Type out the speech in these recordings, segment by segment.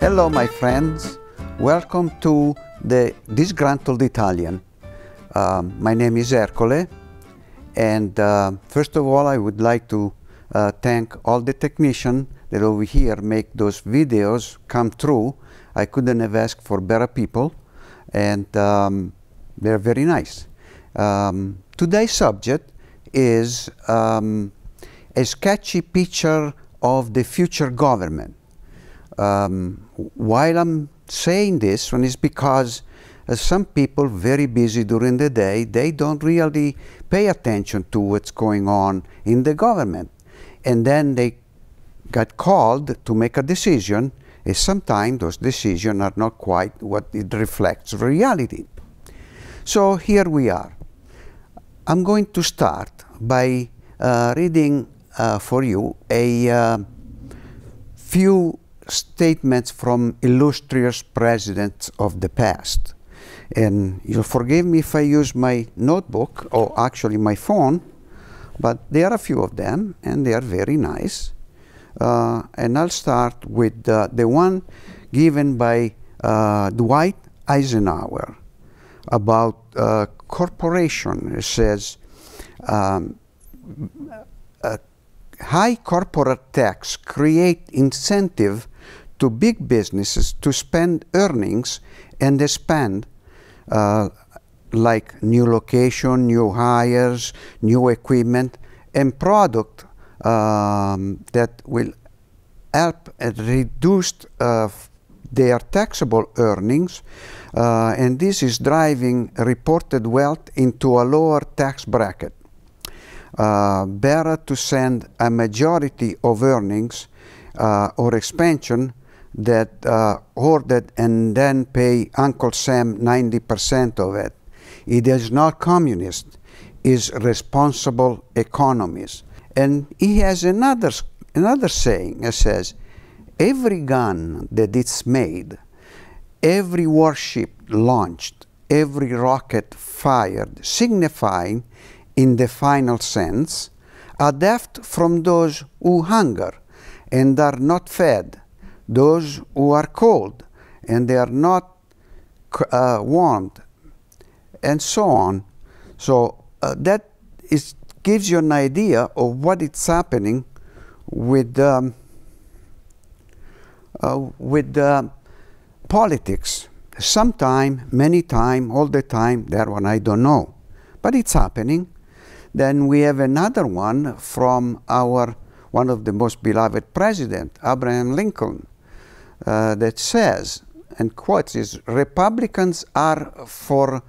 Hello, my friends. Welcome to the Disgruntled Italian. My name is Ercole, and first of all, I would like to thank all the technicians that over here make those videos come true. I couldn't have asked for better people, and they're very nice. Today's subject is a sketchy picture of the future government. While I'm saying this one is because some people very busy during the day, they don't really pay attention to what's going on in the government, and then they got called to make a decision, and sometimes those decisions are not quite what it reflects reality. So here we are. I'm going to start by reading for you a few statements from illustrious presidents of the past. And you'll forgive me if I use my notebook, or actually my phone, but there are a few of them, and they are very nice. And I'll start with the one given by Dwight Eisenhower about corporation. It says, high corporate tax create incentive to big businesses to spend earnings and expand, like new location, new hires, new equipment, and product that will help reduce their taxable earnings, and this is driving reported wealth into a lower tax bracket. Better to send a majority of earnings or expansion that hoarded and then pay Uncle Sam 90% of it. It is not communist, it's responsible economies. And he has another saying that says, every gun that is made, every warship launched, every rocket fired, signifying in the final sense, a death from those who hunger and are not fed, those who are cold and they are not warmed, and so on. So that gives you an idea of what is happening with politics. Sometime, many time, all the time, that one I don't know, but it's happening. Then we have another one from one of the most beloved president, Abraham Lincoln, that says, and quotes, is, Republicans are for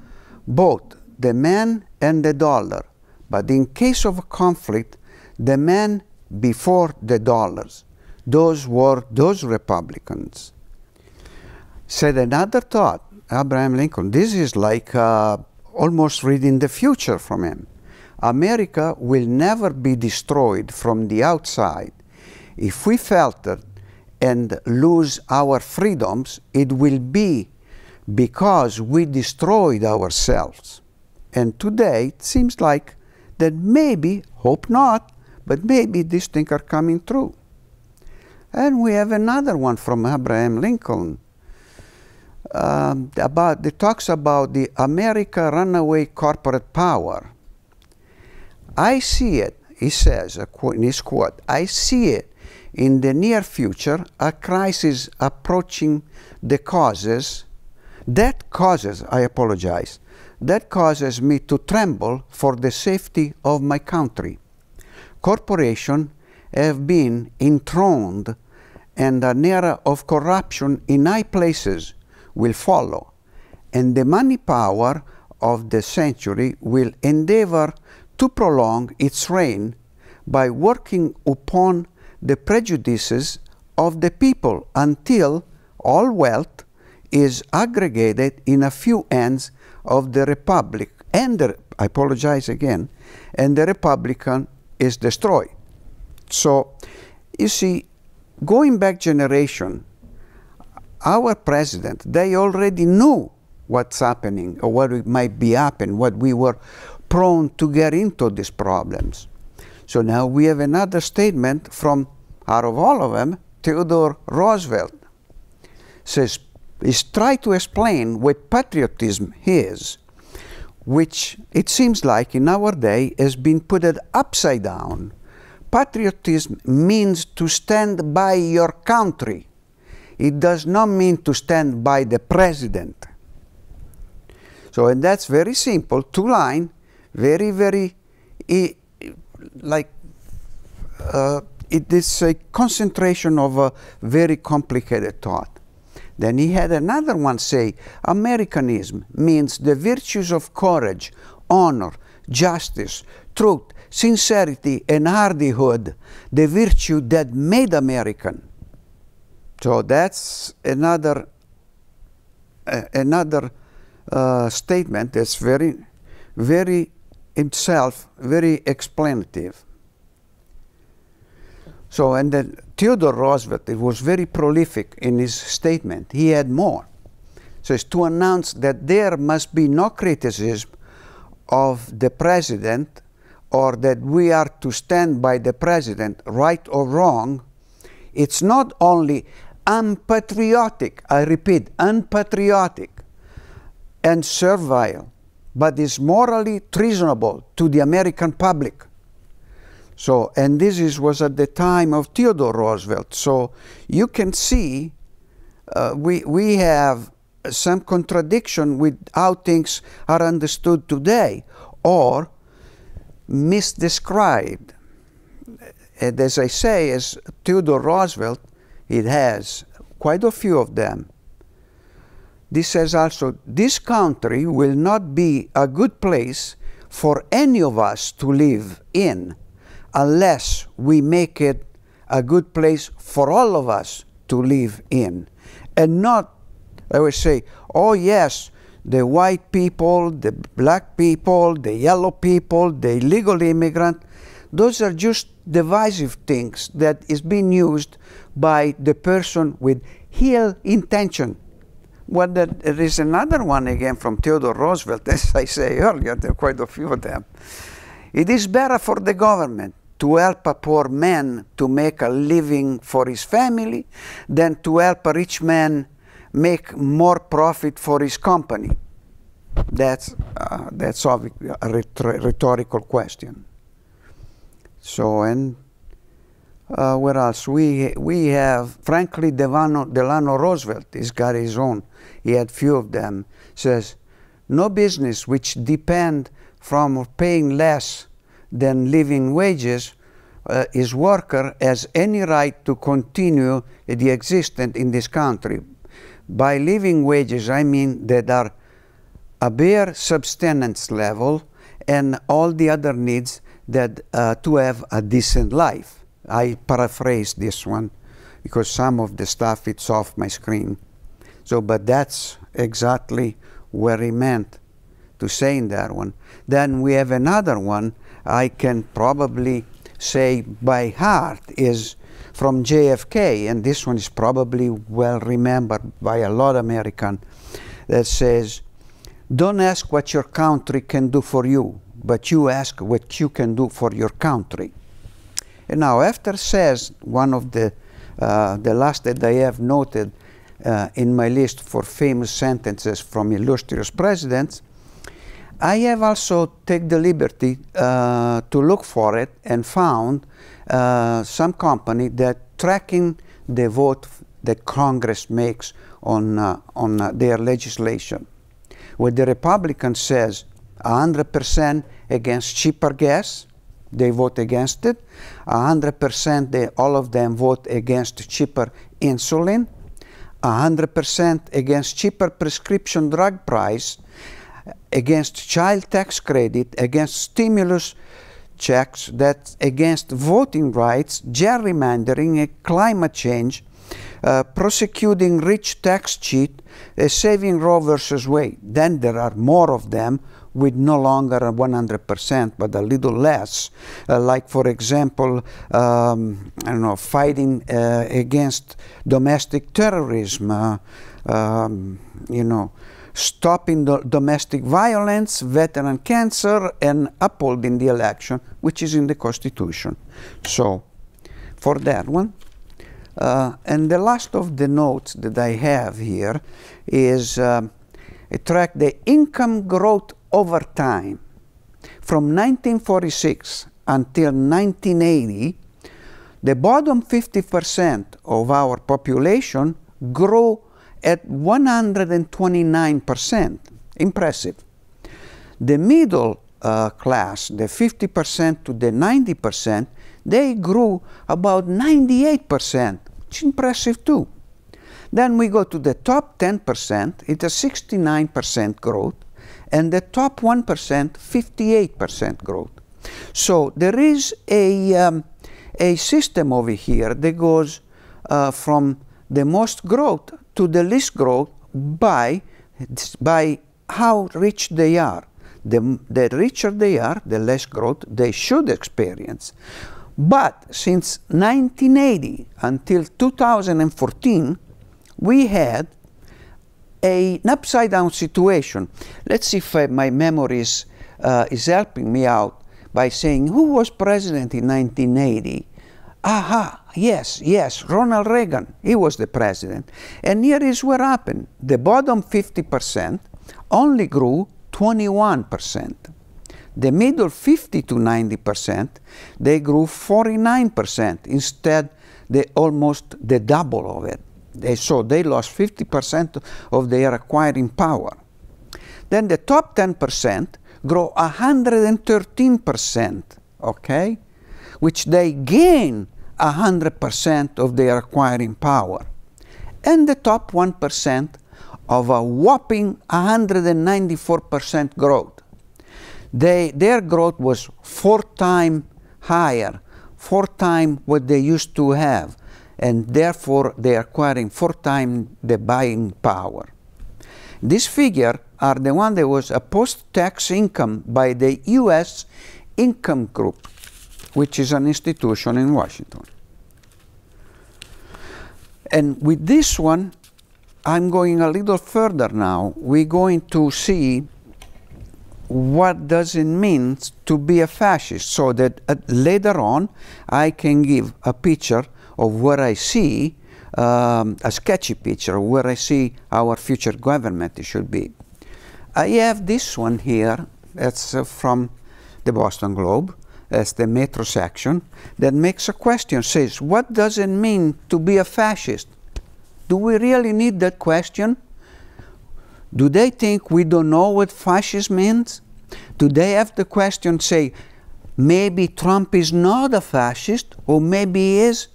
both the man and the dollar, but in case of a conflict, the man before the dollars. Those were those Republicans. Said another thought, Abraham Lincoln, this is like almost reading the future from him. America will never be destroyed from the outside. If we falter and lose our freedoms, it will be because we destroyed ourselves. And today it seems like that maybe, hope not, but maybe these things are coming true. And we have another one from Abraham Lincoln that talks about the America runaway corporate power. I see it, he says in his quote, I see it in the near future, a crisis approaching that causes me to tremble for the safety of my country. Corporations have been enthroned, and an era of corruption in high places will follow, and the money power of the century will endeavor to prolong its reign by working upon the prejudices of the people until all wealth is aggregated in a few hands of the republic, and the republican is destroyed. So you see, going back generation, our president, they already knew what's happening or what might be happening, what we were prone to get into these problems. So now we have another statement from, out of all of them, Theodore Roosevelt. says, is try to explain what patriotism is, which it seems like in our day has been put upside down. Patriotism means to stand by your country. It does not mean to stand by the president. So, and that's very simple, 2 lines, very, very, like, it is a concentration of a very complicated thought. Then he had another one say, Americanism means the virtues of courage, honor, justice, truth, sincerity, and hardihood, the virtue that made American. So that's another statement that's very, very himself, very explanative. So, and then Theodore Roosevelt, it was very prolific in his statement. He had more. So it's to announce that there must be no criticism of the president, or that we are to stand by the president, right or wrong. It's not only unpatriotic, I repeat, unpatriotic and servile, but is morally treasonable to the American public. So, and this was at the time of Theodore Roosevelt. So you can see we have some contradiction with how things are understood today, or misdescribed. And as I say, as Theodore Roosevelt, it has quite a few of them. This says also, this country will not be a good place for any of us to live in unless we make it a good place for all of us to live in. And not, I would say, oh yes, the white people, the black people, the yellow people, the illegal immigrant, those are just divisive things that is being used by the person with ill intention. Well, there is another one again from Theodore Roosevelt, as I say earlier, there are quite a few of them. It is better for the government to help a poor man to make a living for his family than to help a rich man make more profit for his company. That's obviously a rhetorical question. So, and what else? We have Franklin Delano Roosevelt. He's got his own. He had few of them. Says, no business which depend from paying less than living wages, his worker has any right to continue the existence in this country. By living wages, I mean that are a bare subsistence level and all the other needs that to have a decent life. I paraphrase this one because some of the stuff it's off my screen. So, but that's exactly where he meant to say in that one. Then we have another one I can probably say by heart, is from JFK, and this one is probably well remembered by a lot of Americans, that says, don't ask what your country can do for you, but you ask what you can do for your country. And now after says one of the last that I have noted in my list for famous sentences from illustrious presidents, I have also taken the liberty to look for it and found some company that tracking the vote that Congress makes on their legislation. Where the Republican says 100% against cheaper gas, they vote against it. 100% all of them vote against cheaper insulin. 100% against cheaper prescription drug price, against child tax credit, against stimulus checks, that against voting rights, gerrymandering, climate change, prosecuting rich tax cheat, saving Roe versus Wade. Then there are more of them with no longer 100%, but a little less. Like, for example, I don't know, fighting against domestic terrorism, you know, stopping the domestic violence, veteran cancer, and upholding the election, which is in the Constitution. So, for that one, And the last of the notes that I have here is track the income growth over time. From 1946 until 1980, the bottom 50% of our population grew at 129%. Impressive. The middle class, the 50% to the 90%, they grew about 98%. It's impressive too. Then we go to the top 10%, it's a 69% growth, and the top 1%, 58% growth. So there is a system over here that goes from the most growth to the least growth by how rich they are. The richer they are, the less growth they should experience. But since 1980 until 2014, we had an upside-down situation. Let's see if my memory is helping me out by saying, who was president in 1980? Aha, yes, Ronald Reagan. He was the president. And here is what happened. The bottom 50% only grew 21%. The middle 50 to 90%, they grew 49%. Instead, almost the double of it. So they lost 50% of their acquiring power. Then the top 10% grow 113%, okay? Which they gain 100% of their acquiring power. And the top 1% of a whopping 194% growth. Their growth was 4 times higher, 4 times what they used to have, and therefore they are acquiring 4 times the buying power. This figure are the one that was a post-tax income by the U.S. Income Group, which is an institution in Washington. And with this one, I'm going a little further now. We're going to see what does it mean to be a fascist, so that later on I can give a picture of what I see, a sketchy picture of where I see our future government should be. I have this one here, that's from the Boston Globe, that's the Metro section, that makes a question, says, what does it mean to be a fascist? Do we really need that question? Do they think we don't know what fascism means? Do they have the question, say, maybe Trump is not a fascist, or maybe he is?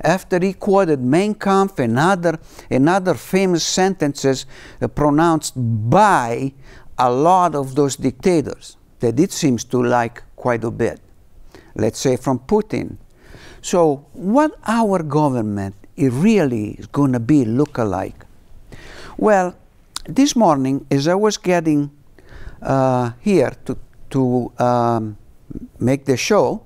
After he quoted Mein Kampf and other famous sentences pronounced by a lot of those dictators that it seems to like quite a bit, let's say from Putin. So what our government really is going to be look-alike? Well, this morning, as I was getting here to make the show,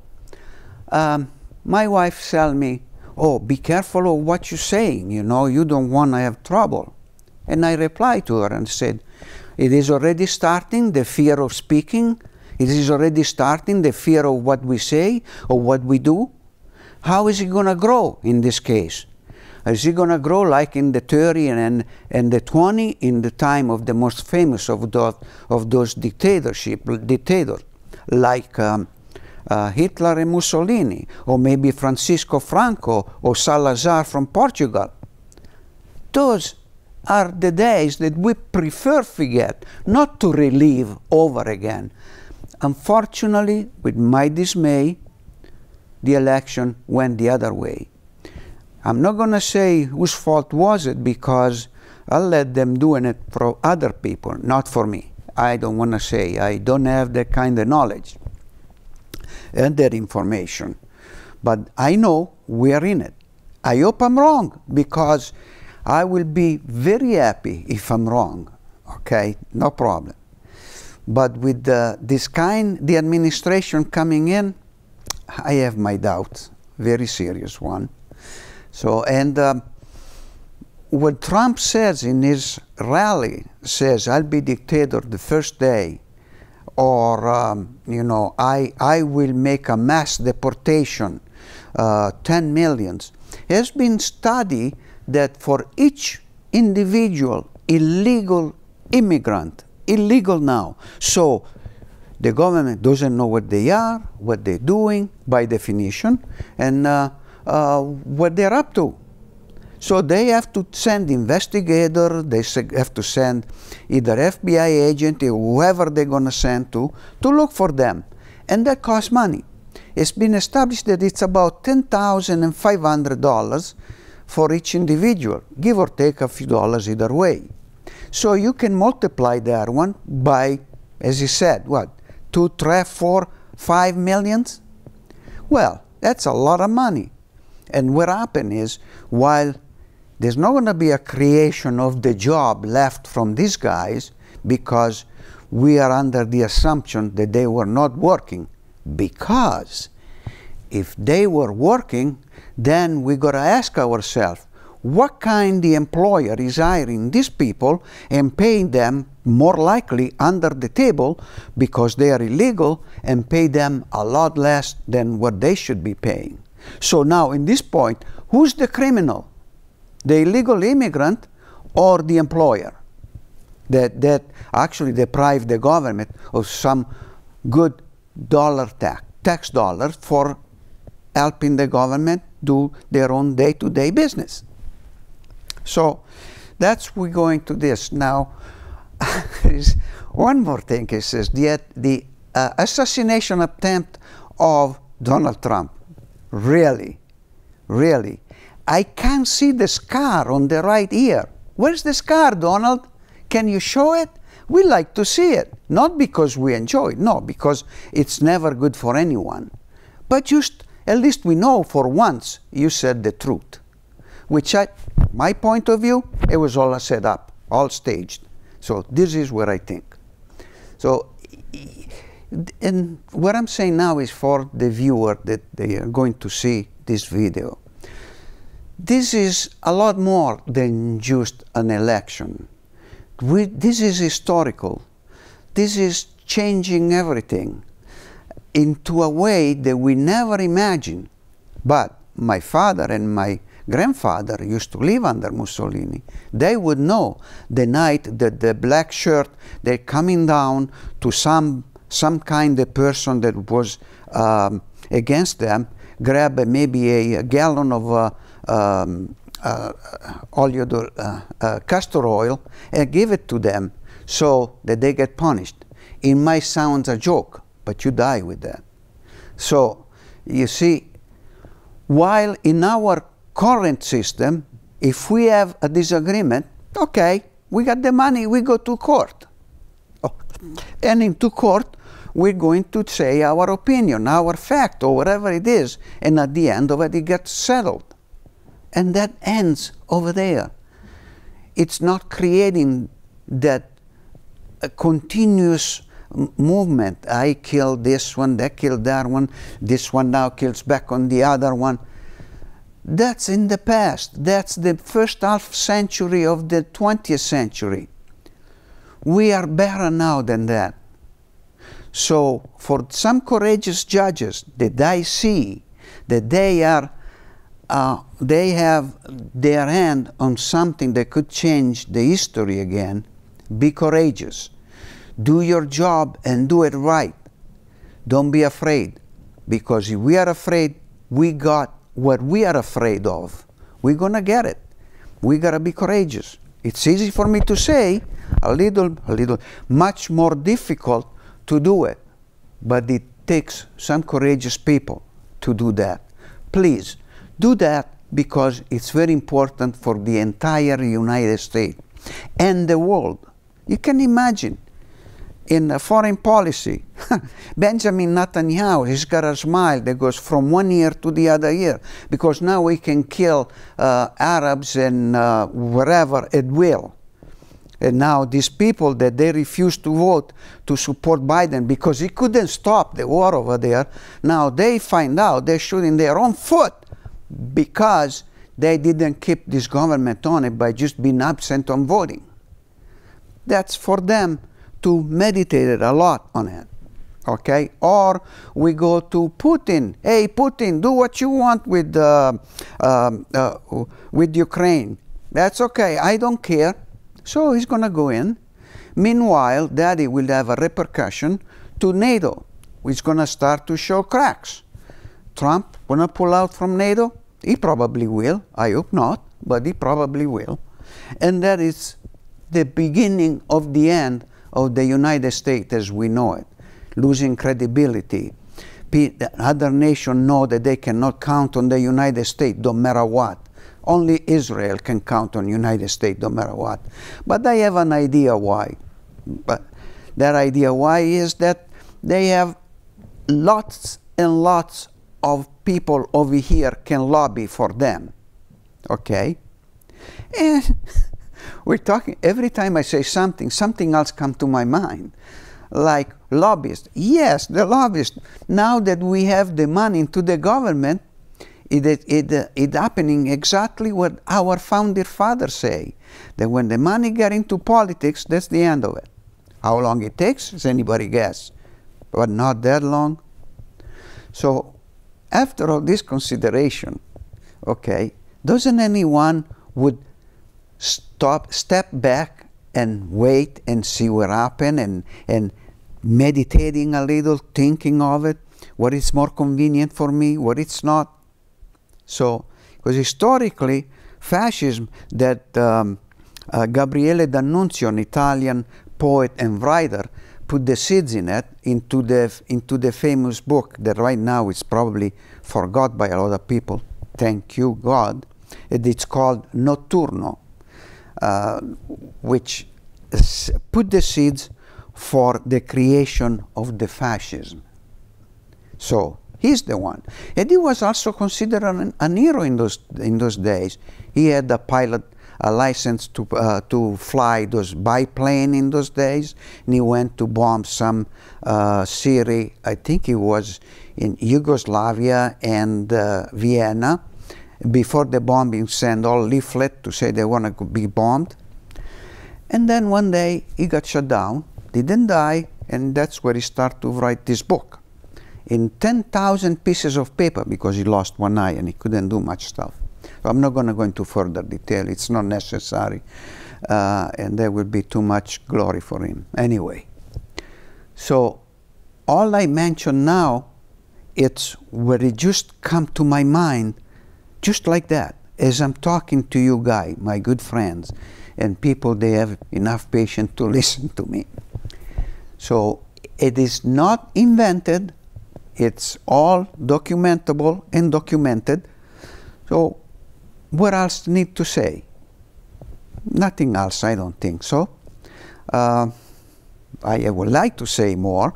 my wife told me, oh, be careful of what you're saying, you know, you don't want to have trouble. And I replied to her and said, it is already starting, the fear of speaking. It is already starting, the fear of what we say or what we do. How is it going to grow in this case? Is it going to grow like in the 30 and the 20 in the time of the most famous of those dictators, like Hitler and Mussolini, or maybe Francisco Franco or Salazar from Portugal? Those are the days that we prefer forget, not to relive over again. Unfortunately, with my dismay, the election went the other way. I'm not going to say whose fault was it, because I'll let them doing it for other people, not for me. I don't want to say. I don't have that kind of knowledge and that information. But I know we're in it. I hope I'm wrong, because I will be very happy if I'm wrong. Okay, no problem. But with this kind, the administration coming in, I have my doubts, very serious one. So, and what Trump says in his rally, says, I'll be dictator the first day, or, you know, I will make a mass deportation, 10 millions. It has been studied that for each individual illegal immigrant, illegal now, so the government doesn't know what they are, what they're doing by definition, and what they're up to. So they have to send investigators, they have to send either FBI agent or whoever they're going to send to look for them. And that costs money. It's been established that it's about $10,500 for each individual, give or take a few dollars either way. So you can multiply that one by, as you said, what, 2, 3, 4, 5 millions? Well, that's a lot of money. And what happened is, while there's not going to be a creation of the job left from these guys, because we are under the assumption that they were not working, because if they were working, then we got to ask ourselves, what kind of employer is hiring these people and paying them more likely under the table because they are illegal, and pay them a lot less than what they should be paying? So now in this point, who's the criminal? The illegal immigrant or the employer that actually deprived the government of some good tax dollars for helping the government do their own day-to-day business? So that's we're going to this. Now, there is one more thing. It says the assassination attempt of Donald Trump. Really, really. I can't see the scar on the right ear. Where's the scar, Donald? Can you show it? We like to see it. Not because we enjoy it, no, because it's never good for anyone. But just, at least we know for once you said the truth. Which, my point of view, it was all set up, all staged. So this is what I think. So, and what I'm saying now is for the viewer that they are going to see this video. This is a lot more than just an election. This is historical. This is changing everything into a way that we never imagined. But my father and my grandfather used to live under Mussolini. They would know the night that the black shirt, they're coming down to some kind of person that was against them, grab maybe a gallon of castor oil and give it to them so that they get punished. It might sound a joke, but you die with that. So you see, while in our current system, if we have a disagreement, okay, we got the money, we go to court. Oh. And into court, we're going to say our opinion, our fact, or whatever it is, and at the end of it, it gets settled. And that ends over there. It's not creating that continuous movement. I killed this one, that killed that one, this one now kills back on the other one. That's in the past. That's the first half century of the 20th century. We are better now than that. So for some courageous judges that I see that they have their hand on something that could change the history again, be courageous. Do your job and do it right. Don't be afraid, because if we are afraid, we got what we are afraid of. We're gonna get it. We gotta be courageous. It's easy for me to say, a little, much more difficult to do it. But it takes some courageous people to do that. Please, do that, because it's very important for the entire United States and the world. You can imagine, in foreign policy, Benjamin Netanyahu, he's got a smile that goes from one ear to the other ear, because now we can kill Arabs and wherever at will. And now these people that they refuse to vote to support Biden because he couldn't stop the war over there, now they find out they're shooting their own foot because they didn't keep this government on it by just being absent on voting. That's for them to meditate a lot on it. Okay, or we go to Putin. Hey, Putin, do what you want with Ukraine. That's okay. I don't care. So he's going to go in. Meanwhile, Daddy will have a repercussion to NATO, which is going to start to show cracks. Trump going to pull out from NATO? He probably will. I hope not, but he probably will. And that is the beginning of the end of the United States as we know it. Losing credibility. Other nations know that they cannot count on the United States no matter what. Only Israel can count on the United States no matter what. But I have an idea why. But that idea why is that they have lots and lots of people over here can lobby for them. Okay? And we're talking, every time I say something, something else comes to my mind. Like lobbyists. Yes, the lobbyists. Now that we have the money into the government, it's happening exactly what our founding fathers say. That when the money gets into politics, that's the end of it. How long it takes, does anybody guess? But not that long. So after all this consideration, okay, doesn't anyone would step back and wait and see what happened and meditating a little, thinking of it, what is more convenient for me, what it's not. So, because historically, fascism that Gabriele D'Annunzio, an Italian poet and writer, put the seeds in it into the famous book that right now is probably forgot by a lot of people. Thank you, God. It's called Notturno, which put the seeds for the creation of the fascism. So he's the one, and he was also considered an hero in those days. He had a license to fly those biplane in those days, and he went to bomb some city. I think it was in Yugoslavia and Vienna. Before the bombing, sent all leaflet to say they want to be bombed. And then one day he got shut down, didn't die, and that's where he started to write this book in 10,000 pieces of paper because he lost one eye and he couldn't do much stuff. So I'm not going to go into further detail. It's not necessary, and there will be too much glory for him. Anyway, so all I mention now, it's where it just come to my mind, just like that, as I'm talking to you guys, my good friends, and people, they have enough patience to listen to me. So it is not invented, it's all documentable and documented. So what else need to say? Nothing else, I don't think so. I would like to say more,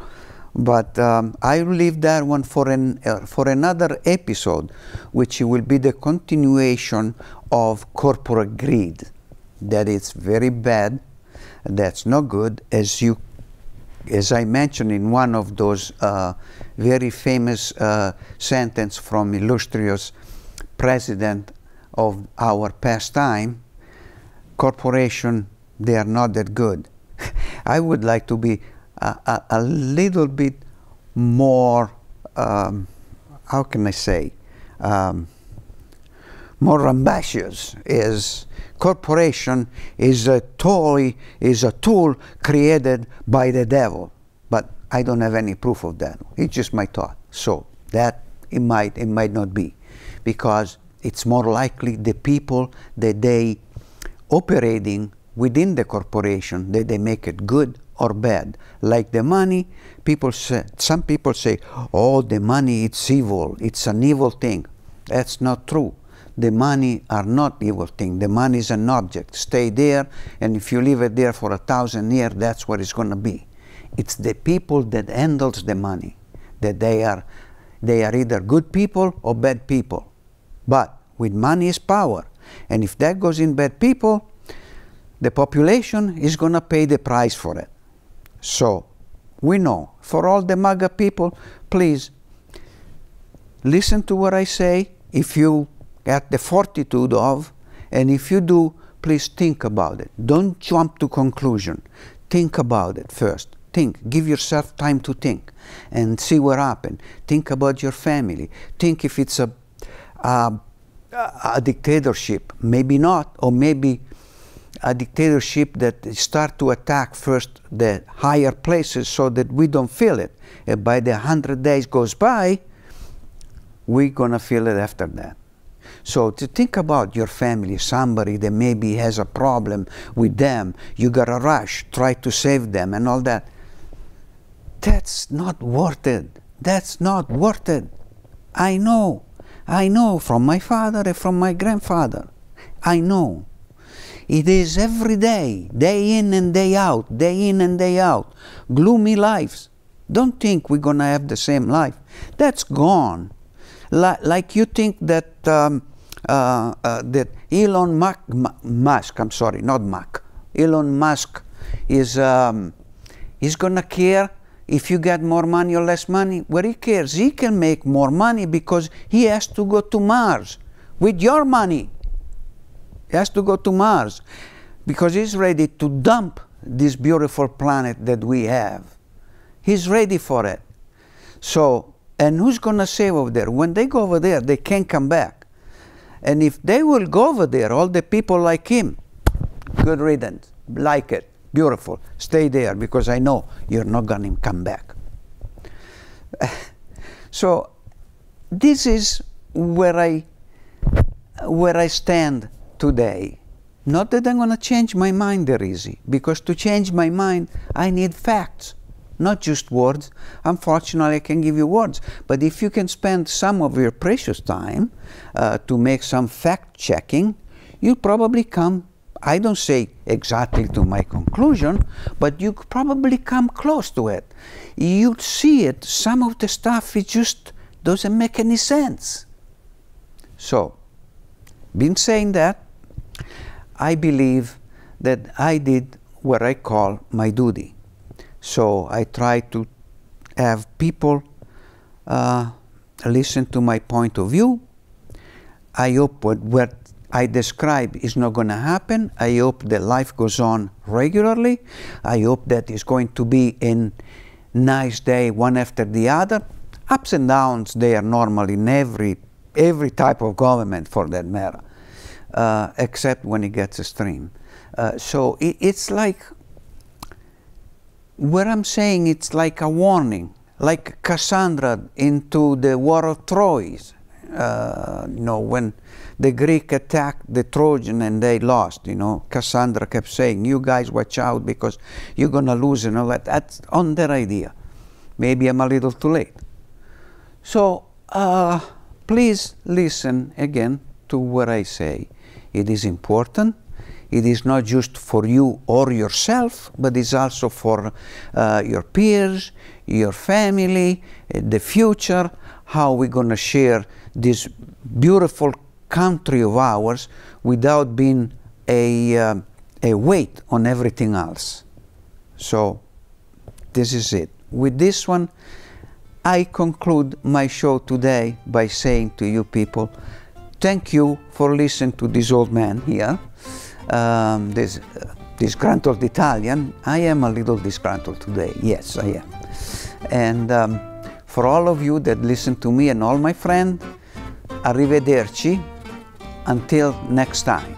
but I will leave that one for another episode, which will be the continuation of corporate greed. That is very bad, that's not good, as I mentioned in one of those very famous sentence from illustrious president of our past time. Corporation, they are not that good. I would like to be a little bit more, how can I say, more ambitious. Is corporation is a tool created by the devil, but I don't have any proof of that. It's just my thought. So that it might not be, because it's more likely the people that they operating within the corporation, that they make it good or bad. Like the money, some people say, oh, the money, it's evil, it's an evil thing. That's not true. The money are not evil thing. The money is an object. Stay there, and if you leave it there for 1,000 years, that's what it's going to be. It's the people that handles the money, that they are either good people or bad people. But with money is power, and if that goes in bad people, the population is going to pay the price for it. So we know, for all the MAGA people, please listen to what I say. If you get the fortitude of, and if you do, please think about it. Don't jump to conclusion. Think about it first. think. Give yourself time to think and see what happens. Think about your family. Think if it's a dictatorship, maybe not, or maybe a dictatorship that start to attack first the higher places so that we don't feel it. And by the 100 days goes by, we're gonna feel it after that. So to think about your family, somebody that maybe has a problem with them, you gotta rush, try to save them and all that. That's not worth it. That's not worth it. I know from my father and from my grandfather. I know. It is every day, day in and day out, day in and day out. Gloomy lives. Don't think we're gonna have the same life. That's gone. Like you think that that Elon Musk, I'm sorry, not Musk. Elon Musk is gonna care if you get more money or less money. Well, he cares. He can make more money because he has to go to Mars with your money. He has to go to Mars because he's ready to dump this beautiful planet that we have. He's ready for it. So, and who's gonna save over there? When they go over there, they can't come back. And if they will go over there, all the people like him, good riddance, like it, beautiful, stay there because I know you're not gonna come back. So this is where I stand today. Not that I'm gonna change my mind there easy, because to change my mind, I need facts. Not just words. Unfortunately, I can give you words. But if you can spend some of your precious time to make some fact-checking, you'll probably come, I don't say exactly to my conclusion, but you probably come close to it. You'll see it. Some of the stuff, it just doesn't make any sense. So, been saying that, I believe that I did what I call my duty. So I try to have people listen to my point of view. I hope what I describe is not going to happen. I hope that life goes on regularly. I hope that it's going to be a nice day, one after the other. Ups and downs, they are normal in every type of government for that matter, except when it gets extreme. So it's like, what I'm saying, it's like a warning, like Cassandra into the War of Troy. You know, when the Greek attacked the Trojan and they lost, you know, Cassandra kept saying, you guys watch out because you're going to lose and all that. That's on their idea. Maybe I'm a little too late. So please listen again to what I say. It is important. It is not just for you or yourself, but it's also for your peers, your family, the future, how we're going to share this beautiful country of ours without being a weight on everything else. So this is it. With this one, I conclude my show today by saying to you people, thank you for listening to this old man here. This disgruntled Italian. I am a little disgruntled today. Yes, I am. And for all of you that listen to me and all my friends, arrivederci until next time.